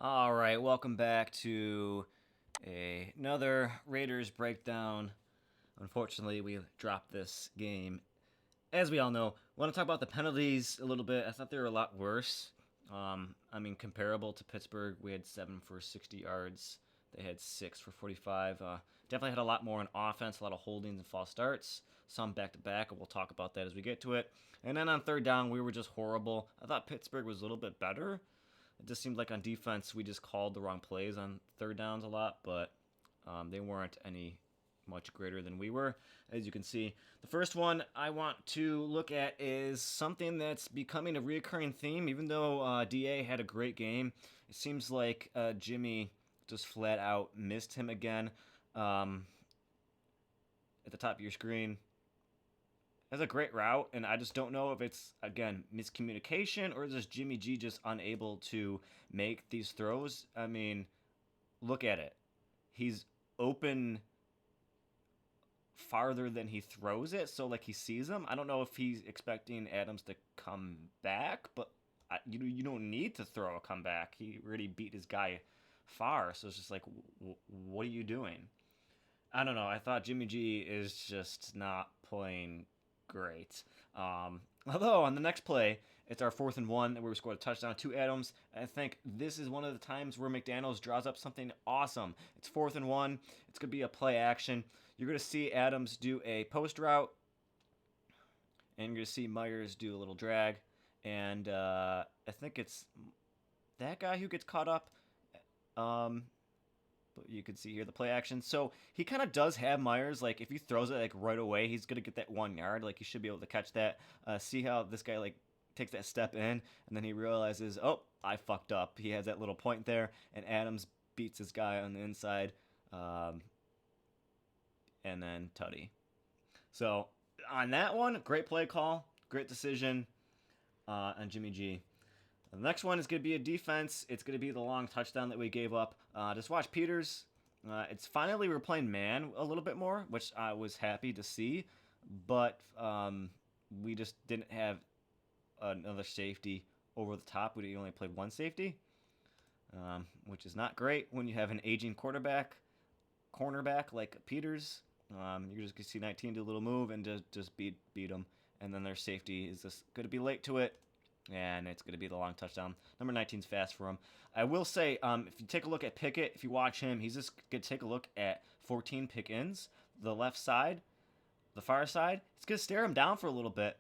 All right, welcome back to another Raiders breakdown. Unfortunately, we dropped this game. As we all know, I want to talk about the penalties a little bit. I thought they were a lot worse. Comparable to Pittsburgh, we had 7 for 60 yards. They had 6 for 45. Definitely had a lot more on offense, a lot of holdings and false starts. Some back to back, and we'll talk about that as we get to it. And then on third down, we were just horrible. I thought Pittsburgh was a little bit better. It just seemed like on defense we just called the wrong plays on third downs a lot, but they weren't any much greater than we were. As you can see, the first one I want to look at is something that's becoming a reoccurring theme. Even though Da had a great game, it seems like Jimmy just flat out missed him again. At the top of your screen, that's a great route, and I just don't know if it's, again, miscommunication or is just Jimmy G just unable to make these throws. I mean, look at it. He's open farther than he throws it, so like he sees him. I don't know if he's expecting Adams to come back, but you don't need to throw a comeback. He already beat his guy far, so it's just like, what are you doing? I don't know. I thought Jimmy G is just not playing great. Although on the next play, it's our 4th and 1 where we scored a touchdown to Adams. I think this is one of the times where McDaniels draws up something awesome. It's 4th and 1. It's gonna be a play action. You're gonna see Adams do a post route, and you're gonna see Myers do a little drag. And I think it's that guy who gets caught up. Um, but you can see here the play action. So he kind of does have Myers. Like if he throws it like right away, he's gonna get that 1 yard. Like he should be able to catch that. See how this guy like takes that step in, and then he realizes, oh, I fucked up. He has that little point there, and Adams beats his guy on the inside, um, and then Tutty. So on that one, great play call, great decision on Jimmy G. The next one is going to be a defense. It's going to be the long touchdown that we gave up. Just watch Peters. It's finally we're playing man a little bit more, which I was happy to see, but we just didn't have another safety over the top. We only played one safety, which is not great when you have an aging cornerback like Peters. You're just gonna see 19 do a little move and just beat him, and then their safety is just going to be late to it, and it's going to be the long touchdown. Number 19's fast for him. I will say, if you take a look at Pickett, if you watch him, he's just going to take a look at 14 Pickens, the left side, the far side. It's going to stare him down for a little bit.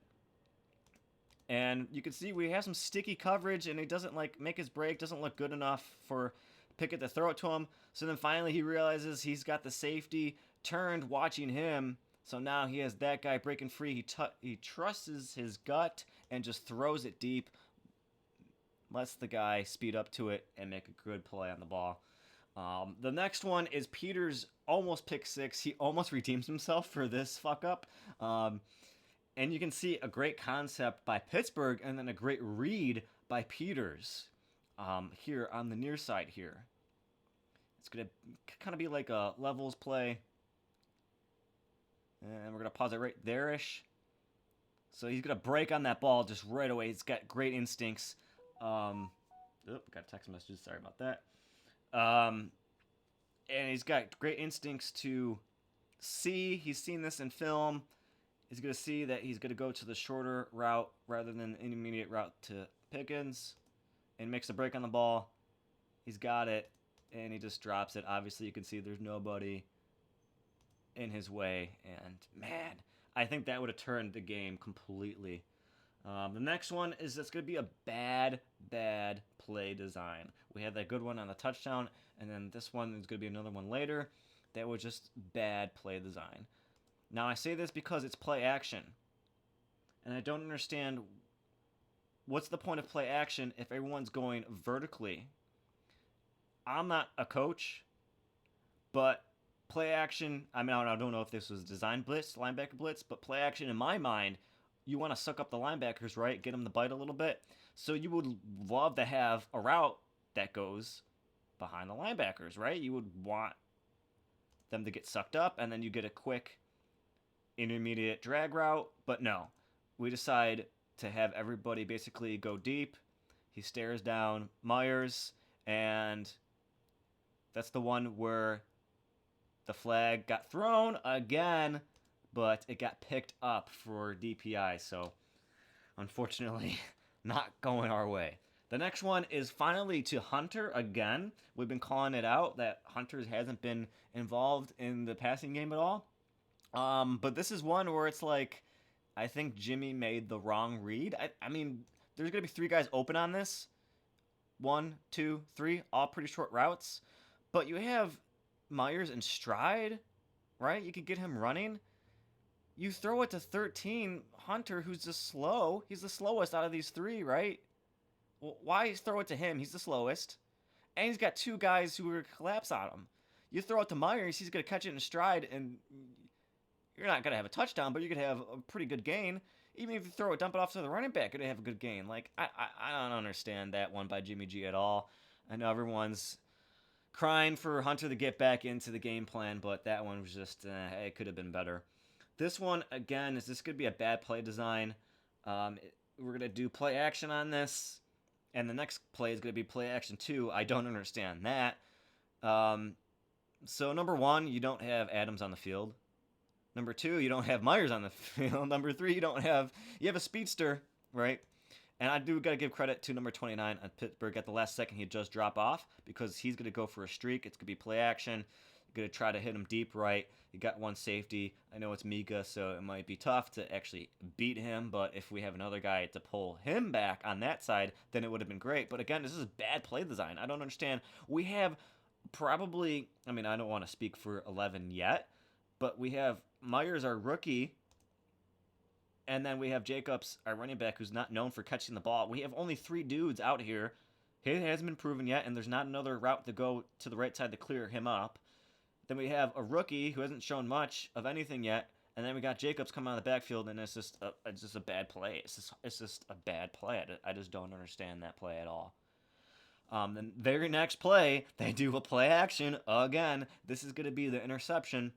And you can see we have some sticky coverage, and he doesn't like make his break, doesn't look good enough for Pickett to throw it to him. So then finally he realizes he's got the safety turned watching him. So now he has that guy breaking free. He trusts his gut and just throws it deep, lets the guy speed up to it and make a good play on the ball. The next one is Peters almost pick six. He almost redeems himself for this fuck up. And you can see a great concept by Pittsburgh and then a great read by Peters here on the near side here. It's going to kind of be like a levels play. And we're going to pause it right there-ish. So he's going to break on that ball just right away. He's got great instincts. Got a text message. Sorry about that. And he's got great instincts to see. He's seen this in film. He's going to see that he's going to go to the shorter route rather than the intermediate route to Pickens and makes a break on the ball. He's got it, and he just drops it. Obviously, you can see there's nobody in his way, and man, I think that would have turned the game completely. The next one is that's going to be a bad play design. We had that good one on the touchdown, and then this one is going to be another one later. That was just bad play design. Now, I say this because it's play action, and I don't understand what's the point of play action if everyone's going vertically. I'm not a coach, but play action, I mean, I don't know if this was design blitz, linebacker blitz, but play action in my mind, you want to suck up the linebackers, right? Get them to bite a little bit. So you would love to have a route that goes behind the linebackers, right? You would want them to get sucked up, and then you get a quick intermediate drag route. But no, we decide to have everybody basically go deep. He stares down Myers, And that's the one where the flag got thrown again, but it got picked up for DPI. So unfortunately, not going our way. The next one is finally to Hunter again. We've been calling it out that Hunter hasn't been involved in the passing game at all. But this is one where it's like, I think Jimmy made the wrong read. I mean, there's going to be three guys open on this. 1, 2, 3, all pretty short routes. But you have Myers and Stride, right? You could get him running. You throw it to 13, Hunter, who's just slow. He's the slowest out of these three, right? Well, why throw it to him? He's the slowest. And he's got two guys who are collapse on him. You throw it to Myers, he's going to catch it in stride, and you're not going to have a touchdown, but you're going to have a pretty good gain. Even if you throw it, dump it off to the running back, you're going to have a good gain. Like, I don't understand that one by Jimmy G at all. I know everyone's crying for Hunter to get back into the game plan, but that one was just, it could have been better. This one, again, is this could be a bad play design. We're going to do play action on this, and the next play is going to be play action 2. I don't understand that. So, number 1, you don't have Adams on the field. Number 2, you don't have Myers on the field. Number 3, you have a speedster, right? And I do got to give credit to number 29 at Pittsburgh. At the last second, he just drop off because he's going to go for a streak. It's going to be play action. You're going to try to hit him deep right. You got one safety. I know it's Mika, so it might be tough to actually beat him. But if we have another guy to pull him back on that side, then it would have been great. But again, this is bad play design. I don't understand. We have probably, I mean, I don't want to speak for 11 yet, but we have Myers, our rookie, and then we have Jacobs, our running back, who's not known for catching the ball. We have only 3 dudes out here. It hasn't been proven yet, and there's not another route to go to the right side to clear him up. Then we have a rookie who hasn't shown much of anything yet, and then we got Jacobs coming out of the backfield, and it's just a bad play. It's just a bad play. I just don't understand that play at all. The very next play, they do a play action again. This is going to be the interception,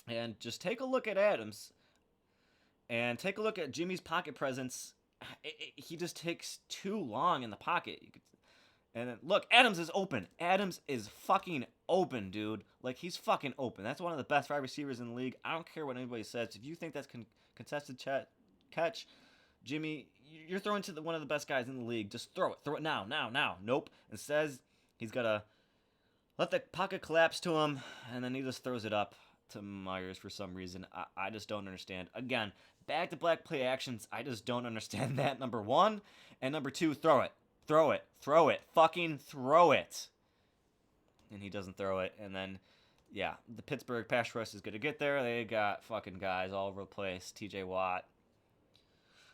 and just take a look at Adams, and take a look at Jimmy's pocket presence. He just takes too long in the pocket. And then, look, Adams is open. Adams is fucking open, dude. Like, he's fucking open. That's one of the best wide receivers in the league. I don't care what anybody says. If you think that's contested catch, Jimmy, you're throwing to one of the best guys in the league. Just throw it. Throw it now. Nope. It says he's got to let the pocket collapse to him, and then he just throws it up to Myers for some reason. I just don't understand. Again, back-to-back play actions. I just don't understand that, number 1. And number 2, throw it. Throw it. Fucking throw it. And he doesn't throw it. And then, yeah, the Pittsburgh pass rush is going to get there. They got fucking guys all over the place. TJ Watt,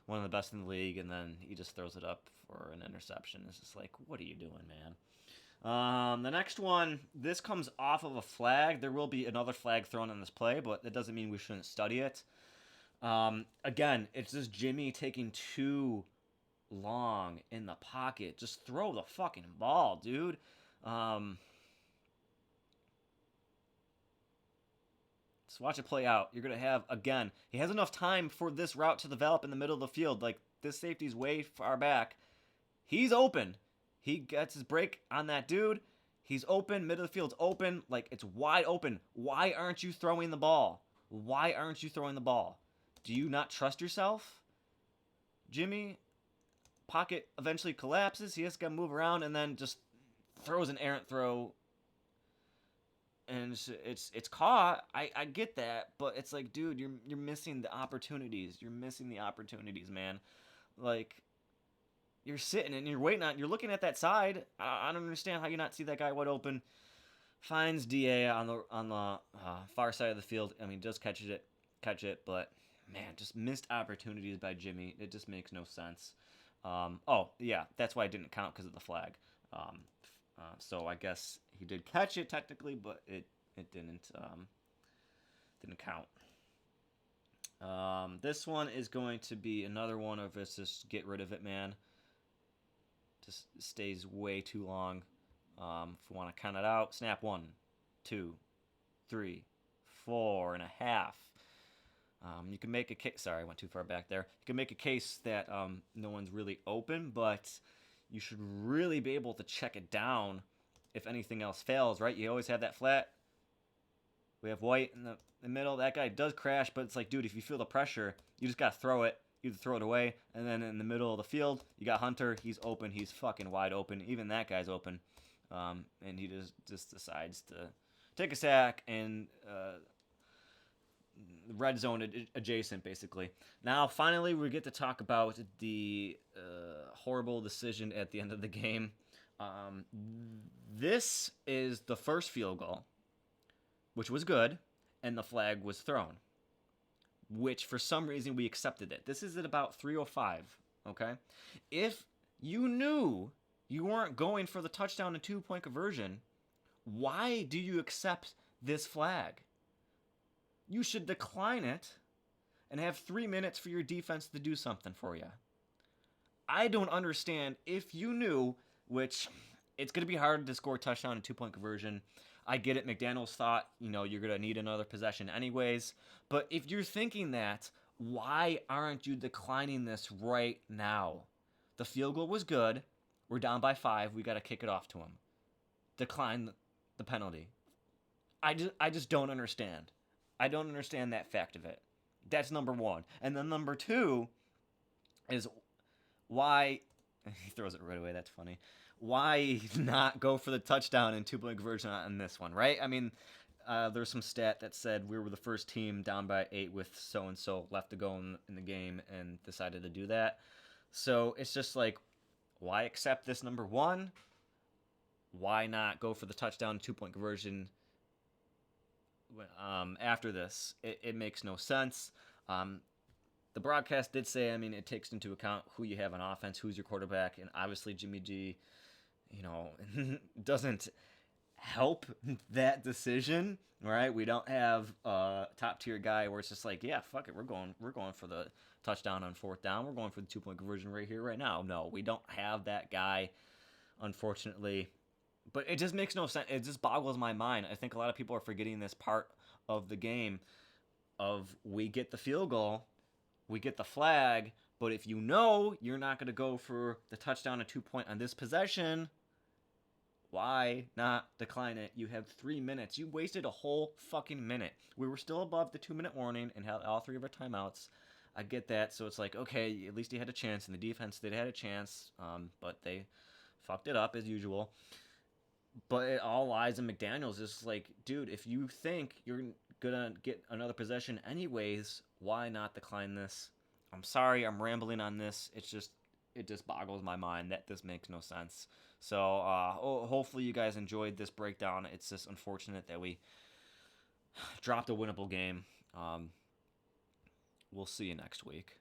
one of the best in the league. And then he just throws it up for an interception. It's just like, what are you doing, man? The next one, this comes off of a flag. There will be another flag thrown on this play, but that doesn't mean we shouldn't study it. Again, it's just Jimmy taking too long in the pocket. Just throw the fucking ball, dude. Just watch it play out. You're going to have, again, he has enough time for this route to develop in the middle of the field. Like, this safety's way far back. He's open. He gets his break on that dude. He's open. Middle of the field's open. Like, it's wide open. Why aren't you throwing the ball? Do you not trust yourself? Jimmy, pocket eventually collapses. He has to move around and then just throws an errant throw. And it's caught. I get that, but it's like, dude, you're missing the opportunities. You're missing the opportunities, man. Like, you're sitting and you're waiting on. You're looking at that side. I don't understand how you not see that guy wide open. Finds Da on the far side of the field. I mean, does catch it, but man, just missed opportunities by Jimmy. It just makes no sense. Oh yeah, that's why it didn't count because of the flag. So I guess he did catch it technically, but it didn't count. This one is going to be another one of us. Just get rid of it, man. Just stays way too long. If we want to count it out, snap 1, 2, 3, 4.5. You can make a case. Sorry, I went too far back there. You can make a case that no one's really open, but you should really be able to check it down if anything else fails, right? You always have that flat. We have White in the middle. That guy does crash, but it's like, dude, if you feel the pressure, you just got to throw it. Either throw it away, and then in the middle of the field, you got Hunter. He's open. He's fucking wide open. Even that guy's open. And he just decides to take a sack and red zone adjacent, basically. Now, finally, we get to talk about the horrible decision at the end of the game. This is the first field goal, which was good, and the flag was thrown, which for some reason we accepted it. This is at about 3:05, okay? If you knew you weren't going for the touchdown and 2-point conversion, why do you accept this flag? You should decline it and have 3 minutes for your defense to do something for you. I don't understand if you knew, which it's going to be hard to score a touchdown and 2-point conversion. I get it. McDaniels thought, you're going to need another possession anyways. But if you're thinking that, why aren't you declining this right now? The field goal was good. We're down by 5. We got to kick it off to him. Decline the penalty. I just don't understand. I don't understand that fact of it. That's number one. And then number two is why... He throws it right away. That's funny. Why not go for the touchdown and 2-point conversion on this one, right? I mean, there's some stat that said we were the first team down by 8 with so-and-so left to go in the game and decided to do that. So it's just like, why accept this number one? Why not go for the touchdown and 2-point conversion after this? It makes no sense. The broadcast did say, it takes into account who you have on offense, who's your quarterback, and obviously Jimmy G, doesn't help that decision, right? We don't have a top-tier guy where it's just like, yeah, fuck it, we're going for the touchdown on 4th down. We're going for the 2-point conversion right here, right now. No, we don't have that guy, unfortunately. But it just makes no sense. It just boggles my mind. I think a lot of people are forgetting this part of the game of we get the field goal, we get the flag, but if you know you're not going to go for the touchdown and 2-point on this possession, why not decline it? You have 3 minutes. You wasted a whole fucking minute. We were still above the 2-minute warning and had all 3 of our timeouts. I get that. So it's like, okay, at least he had a chance, and the defense did have a chance, but they fucked it up as usual. But it all lies in McDaniels. It's like, dude, if you think you're going to get another possession anyways, why not decline this? I'm sorry, I'm rambling on this. It just boggles my mind that this makes no sense. So hopefully you guys enjoyed this breakdown. It's just unfortunate that we dropped a winnable game. We'll see you next week.